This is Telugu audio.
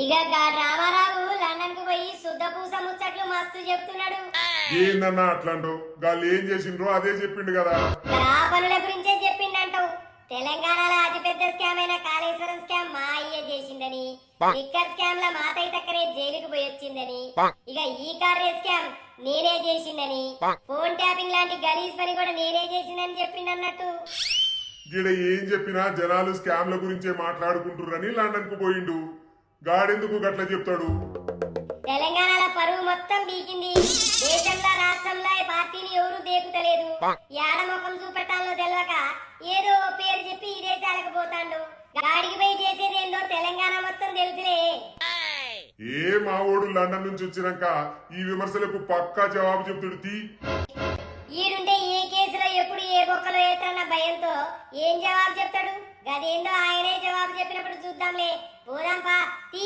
ఇక రామారావు లండన్ కు పోయి శుద్ధ పూస ముచ్చట్లు మస్తు చెప్తున్నాడు. ఏందన్నా అట్లాంటో గాళ్ళు ఏం చేసిండ్రో అదే చెప్పిండు కదా. ఆ పనుల గురించే చెప్పిండంటావు. తెలంగాణలో అతిపెద్ద స్కామ్ అయిన కాళేశ్వరం స్కామ్ మా అయ్యే చేసిందని, లిక్కర్ స్కామ్ లో మాతయ్య తక్కరే జైలుకు పోయి వచ్చిందని, ఇక ఈ కార్ రేస్ స్కామ్ నేనే చేసిందని, ఫోన్ ట్యాపింగ్ లాంటి గలీజ్ పని కూడా నేనే చేసిందని చెప్పిండన్నట్టు. గీడ ఏం చెప్పినా జనాలు స్కామ్ల గురించే మాట్లాడుకుంటుర్రని లండన్ కు పోయిండు. గాడెందుకు గట్ల చెప్తాడు? తెలంగాణలో పరువు మొత్తం బీకింది. దేశంలో రాష్ట్రంలో ఈ పార్టీని ఎవరు దేకుతలేదు. యాడ ముఖం చూపెట్టాలో తెలియక ఏదో పేరు చెప్పి ఈ దేశాలకు పోతాండు. గాడికి పోయి చేసేది ఏందో తెలంగాణ మొత్తం తెలుసులే. ఏ మావోడు లండన్ నుంచి వచ్చినాక ఈ విమర్శలకు పక్కా జవాబు చెప్తుడు తీ. ఈడుంటే ఏ కేసులో ఎప్పుడు ఏ బొక్కలో ఏతన్న భయంతో ఏం జవాబు చెప్తాడు? గదేందో ఆయనే జవాబు చెప్పినప్పుడు చూద్దాంలే. పోదాంపా తీ.